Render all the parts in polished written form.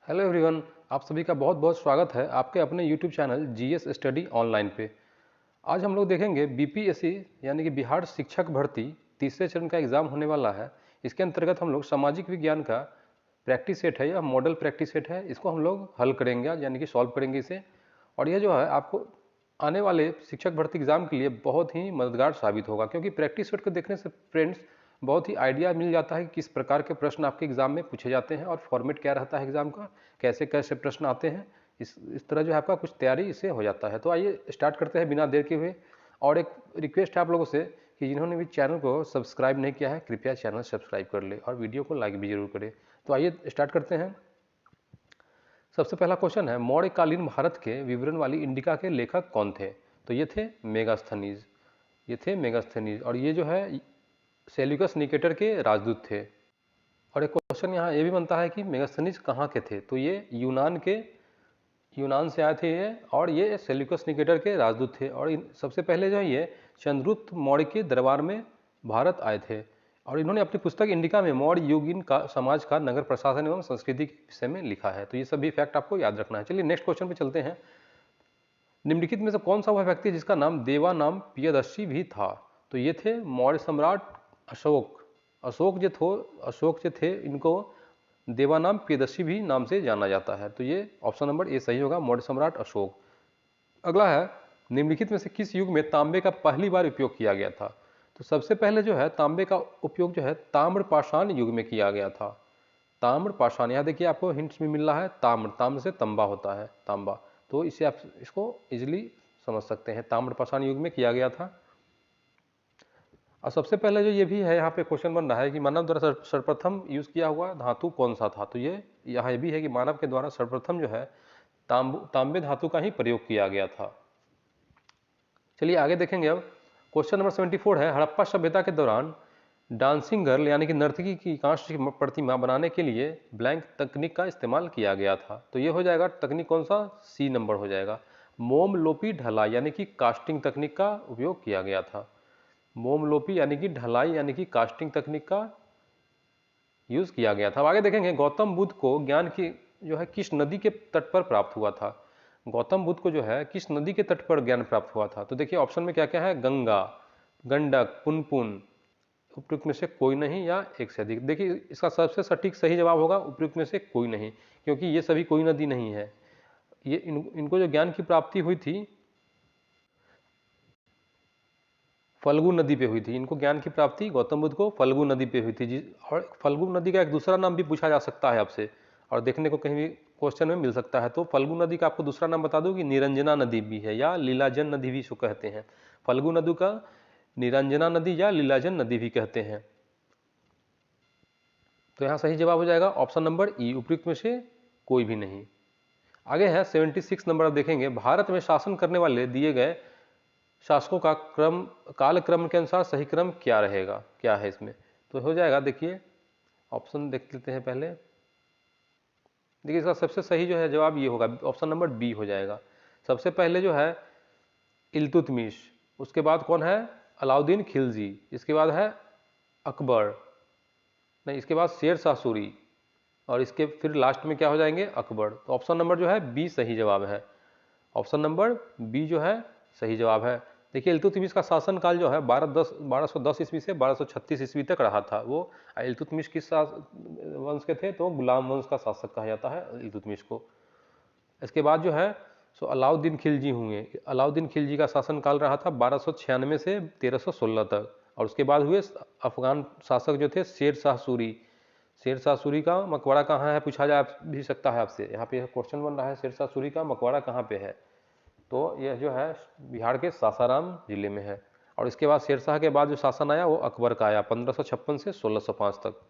Hello everyone, आप सभी का बहुत बहुत स्वागत है आपके अपने YouTube channel GS study online पे। आज हम लोग देखेंगे बीपीएससी यानी कि बिहार शिक्षक भर्ती तीसरे चरण का एग्ज़ाम होने वाला है। इसके अंतर्गत हम लोग सामाजिक विज्ञान का प्रैक्टिस सेट है या मॉडल प्रैक्टिस सेट है, इसको हम लोग हल करेंगे आज, यानी कि सॉल्व करेंगे इसे। और यह जो है आपको आने वाले शिक्षक भर्ती एग्ज़ाम के लिए बहुत ही मददगार साबित होगा, क्योंकि प्रैक्टिस सेट को देखने से फ्रेंड्स बहुत ही आइडिया मिल जाता है कि किस प्रकार के प्रश्न आपके एग्ज़ाम में पूछे जाते हैं और फॉर्मेट क्या रहता है एग्ज़ाम का, कैसे कैसे प्रश्न आते हैं। इस तरह जो है आपका कुछ तैयारी इससे हो जाता है। तो आइए स्टार्ट करते हैं बिना देर के हुए। और एक रिक्वेस्ट है आप लोगों से कि जिन्होंने भी चैनल को सब्सक्राइब नहीं किया है, कृपया चैनल सब्सक्राइब कर ले और वीडियो को लाइक भी जरूर करें। तो आइए स्टार्ट करते हैं। सबसे पहला क्वेश्चन है, मौर्यकालीन भारत के विवरण वाली इंडिका के लेखक कौन थे? तो ये थे मेगास्थनीज, और ये जो है सेल्यूकस निकेटर के राजदूत थे। और एक क्वेश्चन यहाँ ये भी बनता है कि मेगास्थनीज कहाँ के थे? तो ये यूनान से आए थे ये, और ये सेल्यूकस निकेटर के राजदूत थे। और सबसे पहले जो है ये चंद्रगुप्त मौर्य के दरबार में भारत आए थे, और इन्होंने अपनी पुस्तक इंडिका में मौर्य युगीन का समाज का नगर प्रशासन एवं संस्कृति के विषय में लिखा है। तो ये सभी फैक्ट आपको याद रखना है। चलिए नेक्स्ट क्वेश्चन पे चलते हैं। निम्नलिखित में से कौन सा वह व्यक्ति जिसका नाम देवानाम प्रियदर्शी भी था? तो ये थे मौर्य सम्राट अशोक। अशोक जो थे इनको देवानाम प्रियदर्शी भी नाम से जाना जाता है। तो ये ऑप्शन नंबर ए सही होगा, मौर्य सम्राट अशोक। अगला है, निम्नलिखित में से किस युग में तांबे का पहली बार उपयोग किया गया था? तो सबसे पहले जो है तांबे का उपयोग जो है ताम्रपाषाण युग में किया गया था। ताम्रपाषाण, यहाँ देखिए आपको हिंट्स में मिल रहा है, ताम्र से तंबा होता है, तांबा। तो इसे आप इसको इजिली समझ सकते हैं, ताम्रपाषाण युग में किया गया था। और सबसे पहले जो ये भी है यहाँ पे क्वेश्चन बन रहा है कि मानव द्वारा सर्वप्रथम यूज किया हुआ धातु कौन सा था? तो ये यहाँ भी है कि मानव के द्वारा सर्वप्रथम जो है तांबे धातु का ही प्रयोग किया गया था। चलिए आगे देखेंगे। अब क्वेश्चन नंबर 74 है, हड़प्पा सभ्यता के दौरान डांसिंग गर्ल यानी कि नर्तकी की कांस्य की प्रतिमा बनाने के लिए ब्लैंक तकनीक का इस्तेमाल किया गया था। तो ये हो जाएगा तकनीक कौन सा? सी नंबर हो जाएगा, मोमलोपी ढलाई यानी कि कास्टिंग तकनीक का उपयोग किया गया था। मोमलोपी यानी कि ढलाई यानी कि कास्टिंग तकनीक का यूज किया गया था। अब आगे देखेंगे, गौतम बुद्ध को ज्ञान की जो है किस नदी के तट पर प्राप्त हुआ था? गौतम बुद्ध को जो है किस नदी के तट पर ज्ञान प्राप्त हुआ था? तो देखिए ऑप्शन में क्या क्या है, गंगा, गंडक, पुनपुन, उपयुक्त में से कोई नहीं या एक से अधिक। देखिए इसका सबसे सटीक सही जवाब होगा उपयुक्त में से कोई नहीं, क्योंकि ये सभी कोई नदी नहीं है। ये इनको जो ज्ञान की प्राप्ति हुई थी फल्गु नदी पे हुई थी। इनको ज्ञान की प्राप्ति गौतम बुद्ध को फल्गु नदी पे हुई थी। और फल्गु नदी का एक दूसरा नाम भी पूछा जा सकता है आपसे, और देखने को कहीं भी क्वेश्चन में मिल सकता है। तो फल्गु नदी का आपको दूसरा नाम बता दूं कि निरंजना नदी भी है, या लीलाजन नदी भी इसको कहते हैं। फल्गु नदी का निरंजना नदी या लीलाजन नदी भी कहते हैं। तो यहाँ सही जवाब हो जाएगा ऑप्शन नंबर ई, उपयुक्त में से कोई भी नहीं। आगे है 76 नंबर। आप देखेंगे, भारत में शासन करने वाले दिए गए शासकों का कालक्रम के अनुसार सही क्रम क्या रहेगा, क्या है इसमें? तो हो जाएगा, देखिए ऑप्शन देख लेते हैं पहले। देखिए इसका सबसे सही जो है जवाब ये होगा, ऑप्शन नंबर बी हो जाएगा। सबसे पहले जो है इल्तुतमिश, उसके बाद कौन है? अलाउद्दीन खिलजी, इसके बाद है अकबर, नहीं इसके बाद शेर शाह सूरी, और इसके फिर लास्ट में क्या हो जाएंगे? अकबर। तो ऑप्शन नंबर जो है बी सही जवाब है। ऑप्शन नंबर बी जो है सही जवाब है। देखिए इल्तुतमिश का शासनकाल जो है 1210 ईस्वी से 1236 ईस्वी तक रहा था। वो इल्तुतमिश किस वंश के थे? तो गुलाम वंश का शासक कहा जाता है इल्तुतमिश को। इसके बाद जो है सो अलाउद्दीन खिलजी हुए। अलाउद्दीन खिलजी का शासनकाल रहा था 1296 से 1316 तक। और उसके बाद हुए अफगान शासक जो थे शेर शाह सूरी। शेर शाह सूरी का मकबरा कहाँ है पूछा जा भी सकता है आपसे। यहाँ पे क्वेश्चन बन रहा है शेर शाह सूरी का मकबरा कहाँ पे है? तो यह जो है बिहार के सासाराम जिले में है। और इसके बाद शेरशाह के बाद जो शासन आया वो अकबर का आया 1556 से 1605 तक।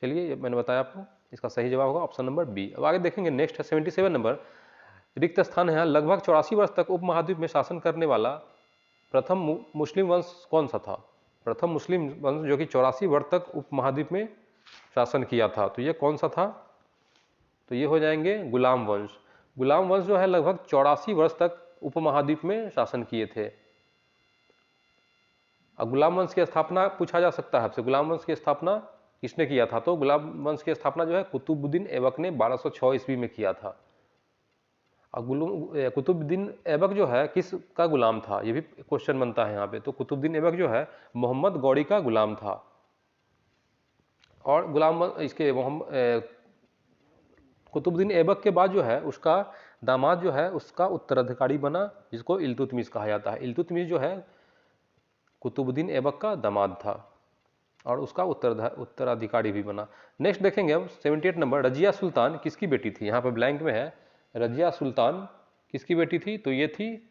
चलिए ये मैंने बताया आपको, इसका सही जवाब होगा ऑप्शन नंबर बी। अब आगे देखेंगे, नेक्स्ट है 77 नंबर। रिक्त स्थान है, लगभग 84 वर्ष तक उपमहाद्वीप में शासन करने वाला प्रथम मुस्लिम वंश कौन सा था? प्रथम मुस्लिम वंश जो कि 84 वर्ष तक उपमहाद्वीप में शासन किया था, तो ये कौन सा था? तो ये हो जाएंगे गुलाम वंश। गुलाम वंश जो है लगभग 84 वर्ष तक उपमहाद्वीप में शासन किए थे। अब गुलाम वंश की स्थापना पूछा जा सकता है आपसे। गुलाम वंश की स्थापना किसने किया था? तो गुलाम वंश की स्थापना जो है कुतुबुद्दीन ऐबक ने 1206 ईस्वी में किया था। अब कुतुबुद्दीन ऐबक जो है किस का गुलाम था, ये भी क्वेश्चन बनता है यहाँ पे। तो कुतुबुद्दीन ऐबक जो है मोहम्मद गौरी का गुलाम था। और इसके कुतुबुद्दीन ऐबक के बाद जो है उसका दामाद जो है उसका उत्तराधिकारी बना, जिसको इल्तुतमिश कहा जाता है। इल्तुतमिश जो है कुतुबुद्दीन ऐबक का दामाद था और उसका उत्तराधिकारी भी बना। नेक्स्ट देखेंगे अब 78 नंबर, रजिया सुल्तान किसकी बेटी थी? यहाँ पर ब्लैंक में है रजिया सुल्तान किसकी बेटी थी? तो ये थी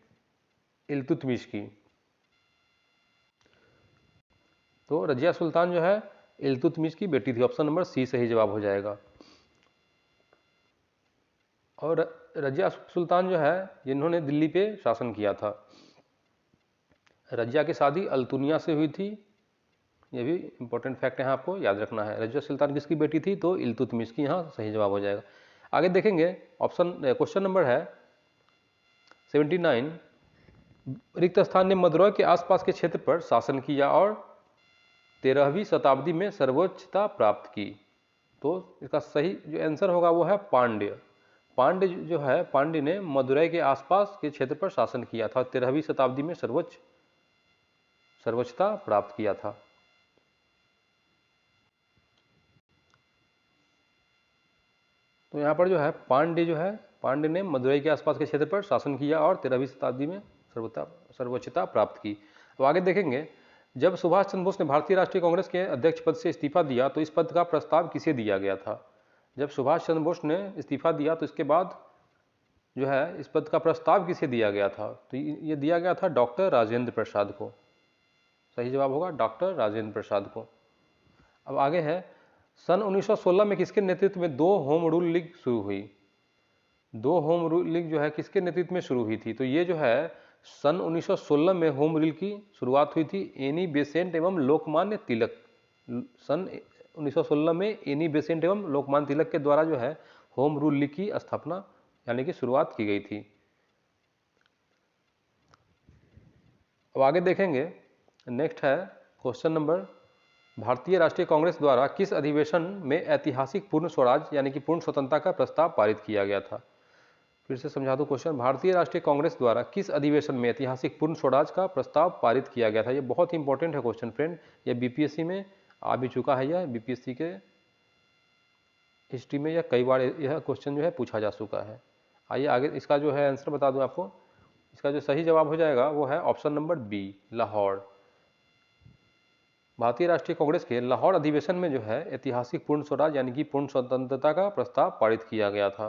इल्तुतमिश की। तो रजिया सुल्तान जो है इल्तुतमिश की बेटी थी। ऑप्शन नंबर सी सही जवाब हो जाएगा। और रजिया सुल्तान जो है जिन्होंने दिल्ली पे शासन किया था। रजिया की शादी अल्तुनिया से हुई थी, ये भी इंपॉर्टेंट फैक्ट है, आपको याद रखना है। रजिया सुल्तान किसकी बेटी थी? तो इल्तुतमिश की, यहाँ सही जवाब हो जाएगा। आगे देखेंगे क्वेश्चन नंबर है 79, रिक्त स्थान ने मदुरै के आसपास के क्षेत्र पर शासन किया और 13वीं शताब्दी में सर्वोच्चता प्राप्त की। तो इसका सही जो आंसर होगा वो है पांड्य। पांड्य जो है, पांड्य ने मदुरै के आसपास के क्षेत्र पर शासन किया था, 13वीं शताब्दी में सर्वोच्चता प्राप्त किया था। तो यहाँ पर जो है पांड्य ने मदुरै के आसपास के क्षेत्र पर शासन किया और 13वीं शताब्दी में सर्वोच्चता प्राप्त की। तो आगे देखेंगे, जब सुभाष चंद्र बोस ने भारतीय राष्ट्रीय कांग्रेस के अध्यक्ष पद से इस्तीफा दिया तो इस पद का प्रस्ताव किसे दिया गया था? जब सुभाष चंद्र बोस ने इस्तीफा दिया तो इसके बाद जो है इस पद का प्रस्ताव किसे दिया गया था? तो ये दिया गया था डॉक्टर राजेंद्र प्रसाद को। सही जवाब होगा डॉक्टर राजेंद्र प्रसाद को। अब आगे है, सन 1916 में किसके नेतृत्व में 2 होम रूल लीग शुरू हुई? 2 होम रूल लीग जो है किसके नेतृत्व में शुरू हुई थी? तो ये जो है सन 1916 में होम रूल की शुरुआत हुई थी एनी बेसेंट एवं लोकमान्य तिलक। सन 1916 में एनी बेसेंट एवं लोकमान्य तिलक के द्वारा जो है होम रूल लीग की स्थापना यानी कि शुरुआत की गई थी। अब आगे देखेंगे, नेक्स्ट है क्वेश्चन नंबर, भारतीय राष्ट्रीय कांग्रेस द्वारा किस अधिवेशन में ऐतिहासिक पूर्ण स्वराज यानी कि पूर्ण स्वतंत्रता का प्रस्ताव पारित किया गया था? फिर से समझा दो क्वेश्चन, भारतीय राष्ट्रीय कांग्रेस द्वारा किस अधिवेशन में ऐतिहासिक पूर्ण स्वराज का प्रस्ताव पारित किया गया था? ये बहुत ही इंपॉर्टेंट है क्वेश्चन फ्रेंड, ये बीपीएससी में आ भी चुका है, यह बीपीएससी के हिस्ट्री में यह कई बार यह क्वेश्चन जो है पूछा जा चुका है। आइए आगे इसका जो है आंसर बता दूं आपको। इसका जो सही जवाब हो जाएगा वो है ऑप्शन नंबर बी, लाहौर। भारतीय राष्ट्रीय कांग्रेस के लाहौर अधिवेशन में जो है ऐतिहासिक पूर्ण स्वराज यानी कि पूर्ण स्वतंत्रता का प्रस्ताव पारित किया गया था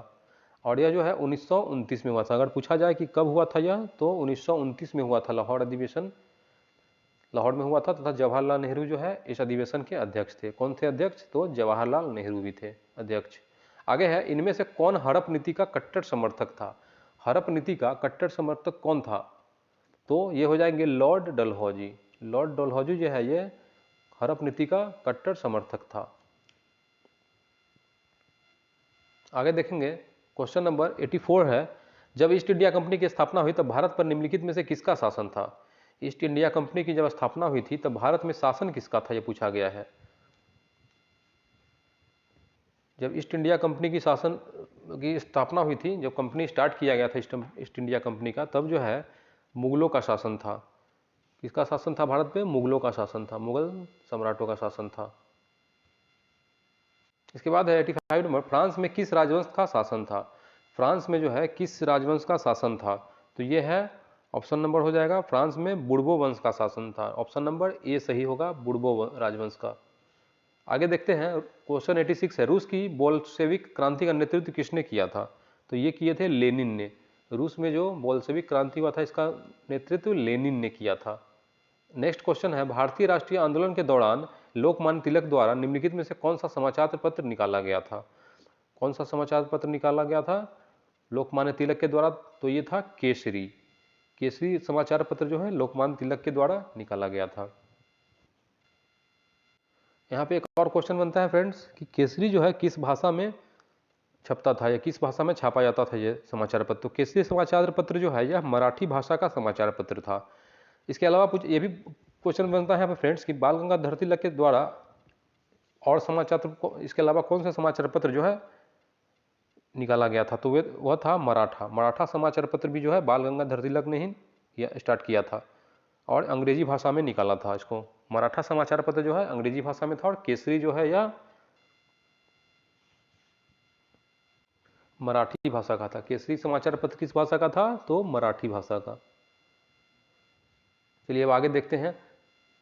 और यह जो है 1929 में हुआ था। अगर पूछा जाए कि कब हुआ था यह, तो 1929 में हुआ था। लाहौर अधिवेशन लाहौर में हुआ था तथा जवाहरलाल नेहरू जो है इस अधिवेशन के अध्यक्ष थे। कौन थे अध्यक्ष? तो जवाहरलाल नेहरू भी थे अध्यक्ष। आगे है, इनमें से कौन हड़प नीति का कट्टर समर्थक था? हड़प नीति का कट्टर समर्थक कौन था? तो ये हो जाएंगे लॉर्ड डलहौजी। लॉर्ड डलहौजी जो है ये हड़प नीति का कट्टर समर्थक था। आगे देखेंगे, क्वेश्चन नंबर 84 है, जब ईस्ट इंडिया कंपनी की स्थापना हुई तब भारत पर निम्नलिखित में से किसका शासन था? ईस्ट इंडिया कंपनी की जब स्थापना हुई थी तब भारत में शासन किसका था, यह पूछा गया है। जब ईस्ट इंडिया कंपनी की स्थापना हुई थी, जब कंपनी स्टार्ट किया गया था ईस्ट इंडिया कंपनी का, तब जो है मुगलों का शासन था। किसका शासन था भारत पे? मुगलों का शासन था, मुगल सम्राटों का शासन था। इसके बाद है 85 नंबर, फ्रांस में किस राजवंश का शासन था? फ्रांस में जो है किस राजवंश का शासन था? तो ये है ऑप्शन नंबर हो जाएगा, फ्रांस में बुर्बो वंश का शासन था। ऑप्शन नंबर ए सही होगा, बुर्बो राजवंश का। आगे देखते हैं, क्वेश्चन 86 है, रूस की बोल्शेविक क्रांति का नेतृत्व किसने किया था? तो ये किए थे लेनिन ने। रूस में जो बोल्शेविक क्रांति हुआ था इसका नेतृत्व लेनिन ने किया था। नेक्स्ट क्वेश्चन है, भारतीय राष्ट्रीय आंदोलन के दौरान लोकमान्य तिलक द्वारा निम्नलिखित में से कौन सा समाचार पत्र निकाला गया था? कौन सा समाचार पत्र निकाला गया था लोकमान्य तिलक के द्वारा? तो ये था केसरी। केसरी समाचार पत्र जो है लोकमान्य तिलक के द्वारा निकाला गया था। यहाँ पे एक और क्वेश्चन बनता है फ्रेंड्स कि केसरी जो है किस भाषा में छपता था या किस भाषा में छापा जाता था ये समाचार पत्र? तो केसरी समाचार पत्र जो है यह मराठी भाषा का समाचार पत्र था। इसके अलावा ये भी क्वेश्चन बनता है यहाँ पे फ्रेंड्स कि बाल गंगाधर तिलक के द्वारा और समाचार को इसके अलावा कौन सा समाचार पत्र जो है निकाला गया था, तो वह था मराठा समाचार पत्र भी जो है बाल गंगाधर तिलक ने ही स्टार्ट किया था और अंग्रेजी भाषा में निकाला था इसको। मराठा समाचार पत्र जो है अंग्रेजी भाषा में था और केसरी जो है यह मराठी भाषा का था। केसरी समाचार पत्र किस भाषा का था, तो मराठी भाषा का। चलिए अब आगे देखते हैं।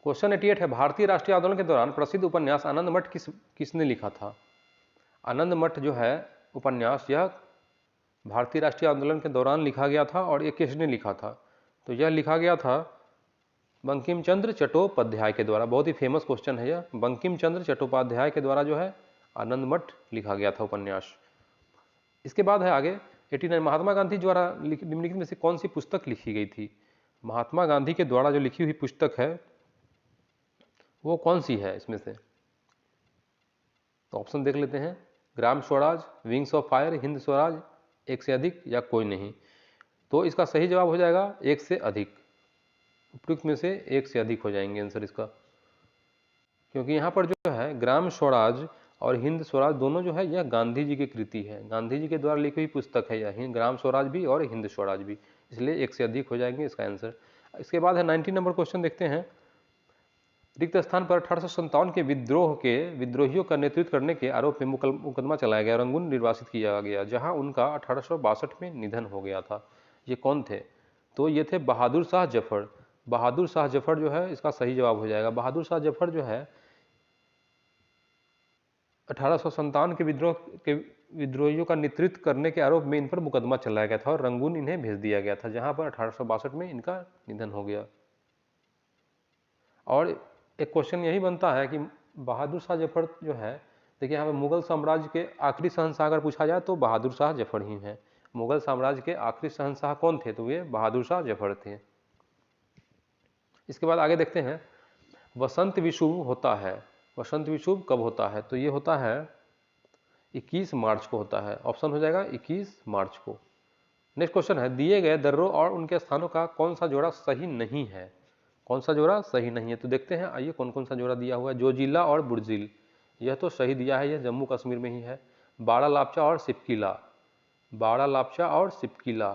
क्वेश्चन 88 है, भारतीय राष्ट्रीय आंदोलन के दौरान प्रसिद्ध उपन्यास आनंद मठ किसने लिखा था। आनंद मठ जो है उपन्यास यह भारतीय राष्ट्रीय आंदोलन के दौरान लिखा गया था और ये किसने लिखा था, तो यह लिखा गया था बंकिम चंद्र चट्टोपाध्याय के द्वारा। बहुत ही फेमस क्वेश्चन है यह। बंकिम चंद्र चट्टोपाध्याय के द्वारा जो है आनंद मठ लिखा गया था उपन्यास। इसके बाद है आगे 89, महात्मा गांधी द्वारा निम्नलिखित में से कौन सी पुस्तक लिखी गई थी। महात्मा गांधी के द्वारा जो लिखी हुई पुस्तक है वो कौन सी है इसमें से, तो ऑप्शन देख लेते हैं। Gram Swaraj, Wings of Fire, Hind Swaraj, एक से अधिक या कोई नहीं। तो इसका सही जवाब हो जाएगा एक से अधिक। उपयुक्त में से एक से अधिक हो जाएंगे आंसर इसका, क्योंकि यहाँ पर जो है ग्राम स्वराज और हिंद स्वराज दोनों जो है यह गांधी जी की कृति है। गांधी जी के द्वारा लिखी हुई पुस्तक है यह, ग्राम स्वराज भी और हिंद स्वराज भी, इसलिए एक से अधिक हो जाएंगे इसका आंसर। इसके बाद है 90 नंबर क्वेश्चन देखते हैं। रिक्त स्थान पर 1857 के विद्रोहियों का नेतृत्व करने के आरोप में मुकदमा चलाया गया, रंगून निर्वासित किया गया, जहां उनका 1862 में निधन हो गया था। ये कौन थे, तो ये थे बहादुर शाह जफर। बहादुर शाह जफर जो है इसका सही जवाब हो जाएगा। बहादुर शाह जफर जो है 1857 के विद्रोहियों का नेतृत्व करने के आरोप में इन पर मुकदमा चलाया गया था और रंगून इन्हें भेज दिया गया था, जहां पर 1862 में इनका निधन हो गया। और एक क्वेश्चन यही बनता है कि बहादुर शाह जफर जो है, देखिए यहाँ पर मुगल साम्राज्य के आखिरी शहंशाह अगर पूछा जाए तो बहादुर शाह जफर ही हैं। मुगल साम्राज्य के आखिरी शहंशाह कौन थे, तो ये बहादुर शाह जफर थे। इसके बाद आगे देखते हैं, वसंत विषुव होता है। वसंत विषुव कब होता है, तो ये होता है 21 मार्च को होता है। ऑप्शन हो जाएगा 21 मार्च को। नेक्स्ट क्वेश्चन है, दिए गए दर्रों और उनके स्थानों का कौन सा जोड़ा सही नहीं है। कौन सा जोड़ा सही नहीं है, तो देखते हैं आइए कौन कौन सा जोड़ा दिया हुआ है। जोजिला और बुर्जिल, यह तो सही दिया है, यह जम्मू कश्मीर में ही है। बाड़ा लापचा और सिपकिला, बाड़ा लापचा और सिपकिला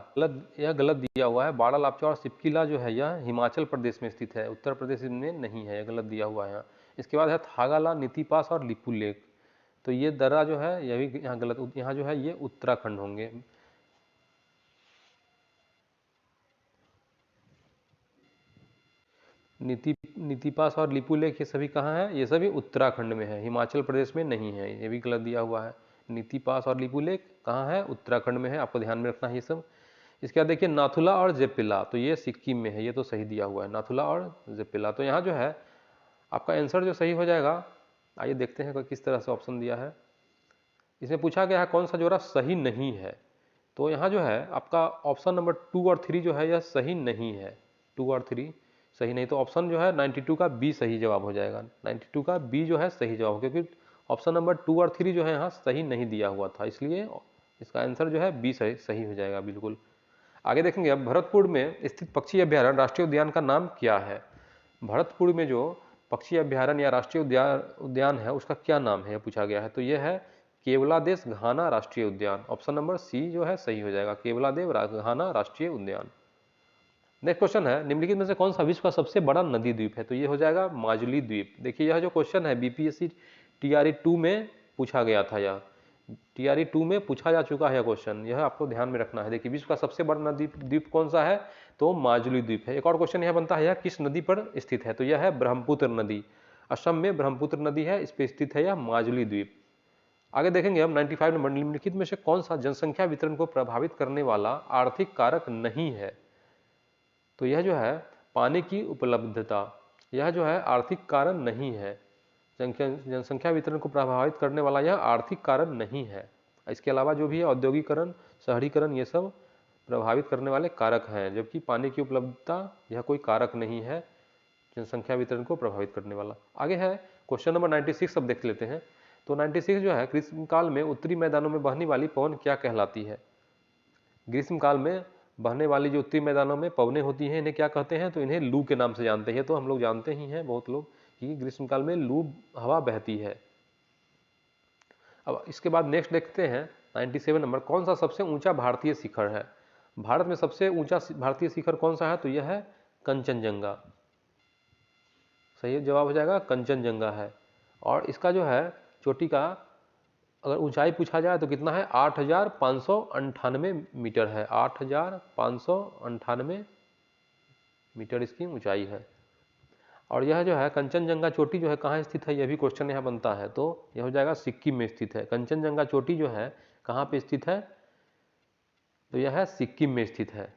यह गलत दिया हुआ है। बाड़ा लापचा और सिपकिला जो है यह हिमाचल प्रदेश में स्थित है, उत्तर प्रदेश में नहीं है, यह गलत दिया हुआ है यहाँ। इसके बाद है थागाला, नीतिपास और लिपू लेक, तो ये दर्रा जो है यह भी यहाँ गलत, यहाँ जो है ये उत्तराखंड होंगे। नीतिपास और लिपू लेक ये सभी कहाँ है, ये सभी उत्तराखंड में है, हिमाचल प्रदेश में नहीं है, ये भी गलत दिया हुआ है। नीतिपास और लिपू लेक कहाँ है, उत्तराखंड में है, आपको ध्यान में रखना है ये सब। इसके बाद देखिए नाथुला और जेपिला, तो ये सिक्किम में है, ये तो सही दिया हुआ है नाथुला और जेपिला। तो यहाँ जो है आपका आंसर जो सही हो जाएगा, आइए देखते हैं किस तरह से ऑप्शन दिया है। इसमें पूछा गया है कौन सा जोड़ा सही नहीं है, तो यहाँ जो है आपका ऑप्शन नंबर 2 और 3 जो है यह सही नहीं है। 2 और 3 सही नहीं, तो ऑप्शन जो है 92 का बी सही जवाब हो जाएगा। 92 का बी जो है सही जवाब, क्योंकि ऑप्शन नंबर 2 और 3 जो है यहाँ सही नहीं दिया हुआ था, इसलिए इसका आंसर जो है बी सही हो जाएगा बिल्कुल। आगे देखेंगे अब, भरतपुर में स्थित पक्षी अभ्यारण्य राष्ट्रीय उद्यान का नाम क्या है। भरतपुर में जो पक्षी अभ्यारण्य या राष्ट्रीय उद्यान है उसका क्या नाम है, पूछा गया है। तो यह है केवलादेव घाना राष्ट्रीय उद्यान। ऑप्शन नंबर सी जो है सही हो जाएगा, केवलादेव घाना राष्ट्रीय उद्यान। नेक्स्ट क्वेश्चन है, निम्नलिखित में से कौन सा विश्व का सबसे बड़ा नदी द्वीप है, तो ये हो जाएगा माजुली द्वीप। देखिए यह जो क्वेश्चन है बीपीएससी टीआरई 2 में पूछा गया था, यह टीआरई 2 में पूछा जा चुका है क्वेश्चन, यह आपको ध्यान में रखना है। देखिए विश्व का सबसे बड़ा नदी द्वीप कौन सा है, तो माजुली द्वीप है। एक और क्वेश्चन यह बनता है यह किस नदी पर स्थित है, तो यह है ब्रह्मपुत्र नदी। असम में ब्रह्मपुत्र नदी है, इस पर स्थित है यह माजुली द्वीप। आगे देखेंगे हम 95 नंबर, निम्नलिखित में से कौन सा जनसंख्या वितरण को प्रभावित करने वाला आर्थिक कारक नहीं है, तो यह जो है पानी की उपलब्धता, यह जो है आर्थिक कारण नहीं है। जनसंख्या वितरण को प्रभावित करने वाला यह आर्थिक कारण नहीं है। इसके अलावा जो भी है औद्योगिकरण, शहरीकरण, ये सब प्रभावित करने वाले कारक हैं, जबकि पानी की उपलब्धता यह कोई कारक नहीं है जनसंख्या वितरण को प्रभावित करने वाला। आगे है क्वेश्चन नंबर 96, अब देख लेते हैं। तो 96 जो है, ग्रीष्मकाल में उत्तरी मैदानों में बहने वाली पवन क्या कहलाती है। ग्रीष्मकाल में बहने वाली जो उत्तरी मैदानों में पवनें होती हैं इन्हें क्या कहते हैं, तो इन्हें लू के नाम से जानते हैं। तो हम लोग जानते ही हैं बहुत लोग कि ग्रीष्मकाल में लू हवा बहती है। अब इसके बाद नेक्स्ट देखते हैं 97 नंबर, कौन सा सबसे ऊंचा भारतीय शिखर है? भारत में सबसे ऊंचा भारतीय शिखर कौन सा है? तो यह है कंचनजंगा। सही जवाब हो जाएगा कंचनजंगा है। और इसका जो है चोटी का अगर ऊंचाई पूछा जाए तो कितना है? 8,598 मीटर है। 8,598 मीटर इसकी ऊंचाई है। और यह जो है कंचनजंगा चोटी जो है कहाँ स्थित है, यह भी क्वेश्चन यहाँ बनता है। तो यह हो जाएगा सिक्किम में स्थित है। कंचनजंगा चोटी जो है कहाँ पे स्थित है? तो यह है सिक्किम में स्थित है।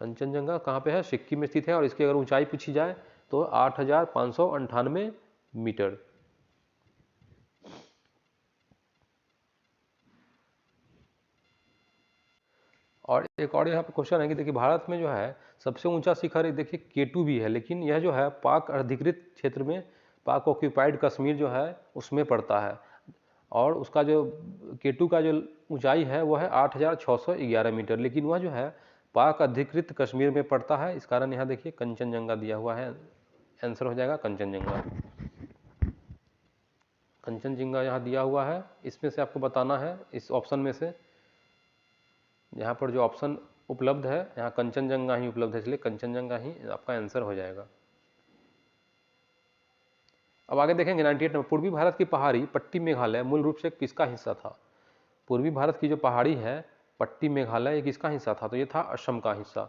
कंचनजंगा कहाँ पे है? सिक्किम में स्थित है। और इसकी अगर ऊंचाई पूछी जाए तो 8,598 मीटर। और एक और यहाँ पे क्वेश्चन है कि देखिए भारत में जो है सबसे ऊंचा शिखर देखिए केटू भी है, लेकिन यह जो है पाक अधिकृत क्षेत्र में, पाक ऑक्यूपाइड कश्मीर जो है उसमें पड़ता है। और उसका जो केटू का जो ऊंचाई है वो है 8,611 मीटर, लेकिन वह जो है पाक अधिकृत कश्मीर में पड़ता है। इस कारण यहाँ देखिए कंचनजंगा दिया हुआ है। आंसर हो जाएगा कंचनजंगा। कंचनजंगा यहाँ दिया हुआ है। इसमें से आपको बताना है, इस ऑप्शन में से यहाँ पर जो ऑप्शन उपलब्ध है यहाँ कंचनजंगा ही उपलब्ध है, इसलिए कंचनजंगा ही आपका आंसर हो जाएगा। अब आगे देखेंगे 98 नंबर, पूर्वी भारत की पहाड़ी पट्टी मेघालय मूल रूप से किसका हिस्सा था? पूर्वी भारत की जो पहाड़ी है पट्टी मेघालय, ये किसका हिस्सा था? तो ये था असम का हिस्सा।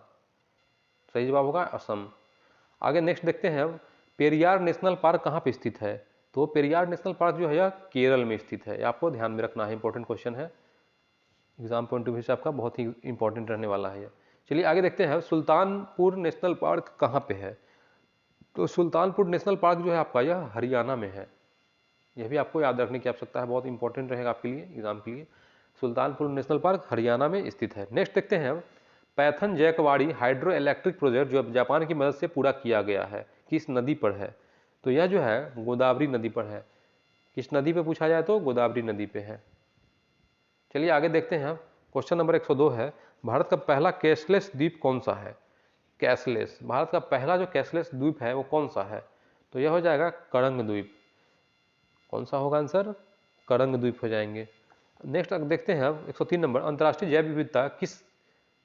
सही जवाब होगा असम। आगे नेक्स्ट देखते हैं अब, पेरियार नेशनल पार्क कहाँ पे स्थित है? तो पेरियार नेशनल पार्क जो है यह केरल में स्थित है। आपको ध्यान में रखना है, इंपॉर्टेंट क्वेश्चन है, एग्जाम पॉइंट ऑफ व्यू से आपका बहुत ही इंपॉर्टेंट रहने वाला है। चलिए आगे देखते हैं, सुल्तानपुर नेशनल पार्क कहाँ पे है? तो सुल्तानपुर नेशनल पार्क जो है आपका यह हरियाणा में है। यह भी आपको याद रखने की आवश्यकता है, बहुत इंपॉर्टेंट रहेगा आपके लिए, एग्जाम के लिए। सुल्तानपुर नेशनल पार्क हरियाणा में स्थित है। नेक्स्ट देखते हैं, पैथन जैकवाड़ी हाइड्रो इलेक्ट्रिक प्रोजेक्ट जो जापान की मदद से पूरा किया गया है किस नदी पर है? तो यह जो है गोदावरी नदी पर है। किस नदी पे पूछा जाए तो गोदावरी नदी पे है। चलिए आगे देखते हैं, क्वेश्चन नंबर 102 है, भारत का पहला कैशलेस द्वीप कौन सा है? कैशलेस, भारत का पहला जो कैशलेस द्वीप है वो कौन सा है? तो यह हो जाएगा करंग द्वीप। कौन सा होगा आंसर? करंग द्वीप हो जाएंगे। नेक्स्ट देखते हैं अब 103 नंबर, अंतर्राष्ट्रीय जैव विविधता किस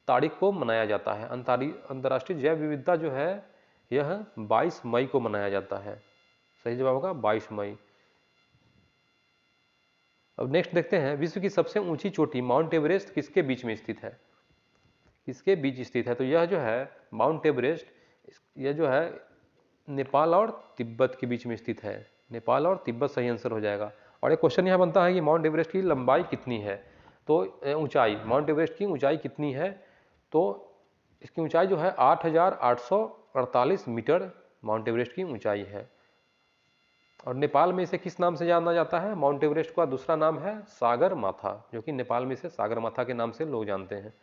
तारीख को मनाया जाता है? अंतर्राष्ट्रीय जैव विविधता जो है यह 22 मई को मनाया जाता है। सही जवाब होगा 22 मई। अब नेक्स्ट देखते हैं, विश्व की सबसे ऊंची चोटी माउंट एवरेस्ट किसके बीच में स्थित है? किसके बीच स्थित है? तो यह जो है माउंट एवरेस्ट, यह जो है नेपाल और तिब्बत के बीच में स्थित है। नेपाल और तिब्बत सही आंसर हो जाएगा। और एक क्वेश्चन यहाँ बनता है कि माउंट एवरेस्ट की लंबाई कितनी है? तो ऊंचाई, माउंट एवरेस्ट की ऊंचाई कितनी है? तो इसकी ऊंचाई जो है 8,848 मीटर माउंट एवरेस्ट की ऊंचाई है। और नेपाल में इसे किस नाम से जाना जाता है? माउंट एवरेस्ट का दूसरा नाम है सागर माथा, जो कि नेपाल में इसे सागर माथा के नाम से लोग जानते हैं।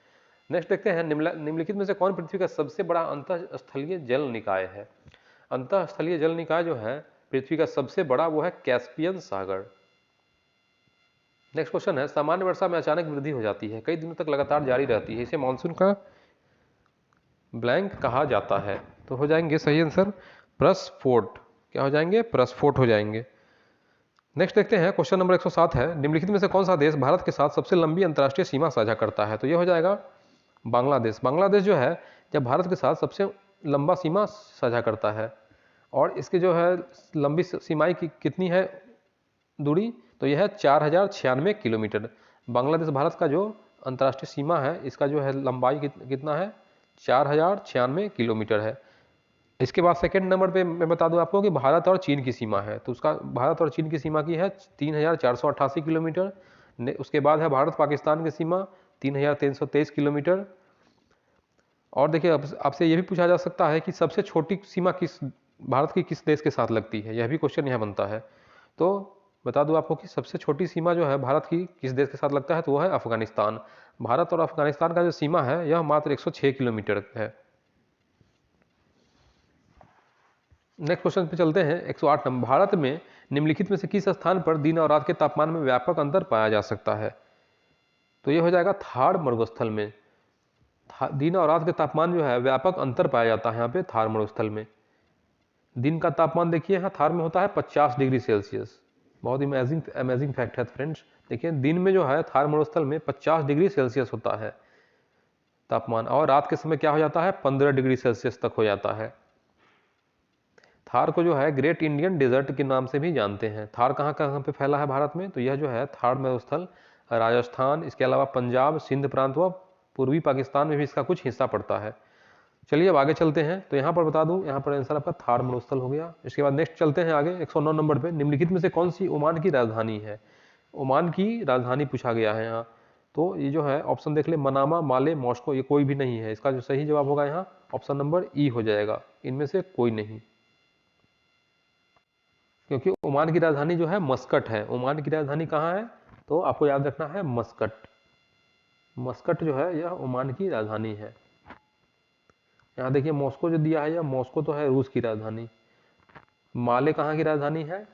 नेक्स्ट देखते हैं, निम्नलिखित में से कौन पृथ्वी का सबसे बड़ा अंतःस्थलीय जल निकाय है? अंतःस्थलीय जल निकाय जो है पृथ्वी का सबसे बड़ा वो है कैस्पियन सागर। नेक्स्ट क्वेश्चन है, सामान्य वर्षा में अचानक वृद्धि हो जाती है, कई दिनों तक लगातार जारी रहती है, इसे मानसून का ब्लैंक कहा जाता है। तो हो जाएंगे सही आंसर प्रस्फोट। क्या हो जाएंगे? प्रस्फोट हो जाएंगे। नेक्स्ट देखते हैं, क्वेश्चन नंबर 107 है, निम्नलिखित में से कौन सा देश भारत के साथ सबसे लंबी अंतर्राष्ट्रीय सीमा साझा करता है? तो यह हो जाएगा बांग्लादेश। बांग्लादेश जो है जब भारत के साथ सबसे लंबा सीमा साझा करता है। और इसकी जो है लंबी सीमाई की कितनी है दूरी? तो यह है 4,096 किलोमीटर। बांग्लादेश भारत का जो अंतर्राष्ट्रीय सीमा है इसका जो है लंबाई कितना है? 4,096 किलोमीटर है। इसके बाद सेकंड नंबर पे मैं बता दूं आपको कि भारत और चीन की सीमा है। तो उसका भारत और चीन की सीमा की है 3,488 किलोमीटर। उसके बाद है भारत पाकिस्तान की सीमा 3,323 किलोमीटर। और देखिए आपसे यह भी पूछा जा सकता है कि सबसे छोटी सीमा किस भारत की किस देश के साथ लगती है, यह भी क्वेश्चन यहाँ बनता है। तो बता दूं आपको कि सबसे छोटी सीमा जो है भारत की किस देश के साथ लगता है, तो वह है अफगानिस्तान। भारत और अफगानिस्तान का जो सीमा है यह मात्र 106 किलोमीटर है। नेक्स्ट क्वेश्चन पे चलते हैं, 108 नंबर, भारत में निम्नलिखित में से किस स्थान पर दिन और रात के तापमान में व्यापक अंतर पाया जा सकता है? तो ये हो जाएगा थार मरुस्थल में। दिन और रात के तापमान जो है व्यापक अंतर पाया जाता है यहाँ पे थार मरुस्थल में। दिन का तापमान देखिए यहाँ थार में होता है 50 डिग्री सेल्सियस, बहुत ही अमेजिंग फैक्ट है फ्रेंड्स। देखिए दिन में जो है थार मरुस्थल में 50 डिग्री सेल्सियस होता है तापमान, और रात के समय क्या हो जाता है 15 डिग्री सेल्सियस तक हो जाता है। थार को जो है ग्रेट इंडियन डेजर्ट के नाम से भी जानते हैं। थार कहाँ कहाँ पे फैला है भारत में, तो यह जो है थार मरुस्थल राजस्थान, इसके अलावा पंजाब, सिंध प्रांत व पूर्वी पाकिस्तान में भी इसका कुछ हिस्सा पड़ता है। चलिए अब आगे चलते हैं। तो यहाँ पर बता दूं, यहाँ पर आंसर आपका थार मरुस्थल हो गया। इसके बाद नेक्स्ट चलते हैं आगे 109 नंबर पे। निम्नलिखित में से कौन सी ओमान की राजधानी है? ओमान की राजधानी पूछा गया है यहाँ। तो ये जो है ऑप्शन देख ले, मनामा, माले, मॉस्को, ये कोई भी नहीं है। इसका जो सही जवाब होगा यहाँ ऑप्शन नंबर ई हो जाएगा, इनमें से कोई नहीं, क्योंकि ओमान की राजधानी जो है मस्कट है। ओमान की राजधानी कहाँ है, तो आपको याद रखना है मस्कट। मस्कट जो है यह ओमान की राजधानी है। यहाँ देखिए मॉस्को जो दिया है, यह मॉस्को तो है रूस की राजधानी। माले कहाँ की राजधानी है,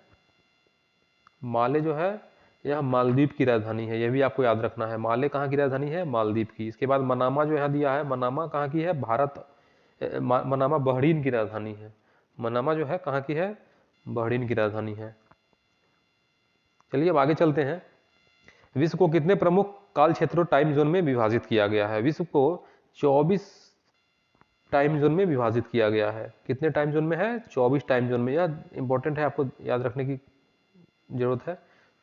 माले जो है यह मालदीव की राजधानी है, यह भी आपको याद रखना है। माले कहाँ की राजधानी है, मालदीव की। इसके बाद मनामा जो यहाँ दिया है, मनामा कहाँ की है, भारत, मनामा बहरीन की राजधानी है। मनामा जो है कहाँ की है, बहरीन की राजधानी है। चलिए अब आगे चलते हैं। विश्व को कितने प्रमुख काल क्षेत्रों टाइम जोन में विभाजित किया गया है? विश्व को 24 टाइम जोन में विभाजित किया गया है। कितने टाइम जोन में है, 24 टाइम जोन में। यह इंपॉर्टेंट है, आपको याद रखने की जरूरत है,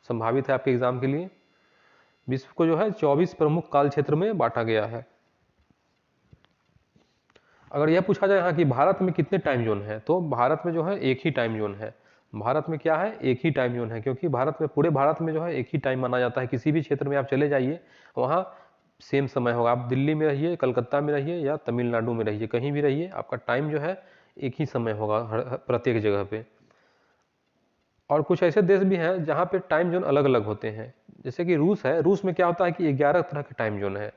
संभावित है आपके एग्जाम के लिए। विश्व को जो है 24 प्रमुख काल क्षेत्र में बांटा गया है। अगर यह पूछा जाए यहाँ कि भारत में कितने टाइम जोन है, तो भारत में जो है एक ही टाइम जोन है। भारत में क्या है, एक ही टाइम जोन है, क्योंकि भारत में, पूरे भारत में जो है एक ही टाइम माना जाता है। किसी भी क्षेत्र में आप चले जाइए, वहाँ सेम समय होगा। आप दिल्ली में रहिए, कलकत्ता में रहिए या तमिलनाडु में रहिए, कहीं भी रहिए, आपका टाइम जो है एक ही समय होगा प्रत्येक जगह पे। और कुछ ऐसे देश भी हैं जहाँ पे टाइम जोन अलग अलग होते हैं, जैसे कि रूस है। रूस में क्या होता है कि 11 तरह के टाइम जोन है,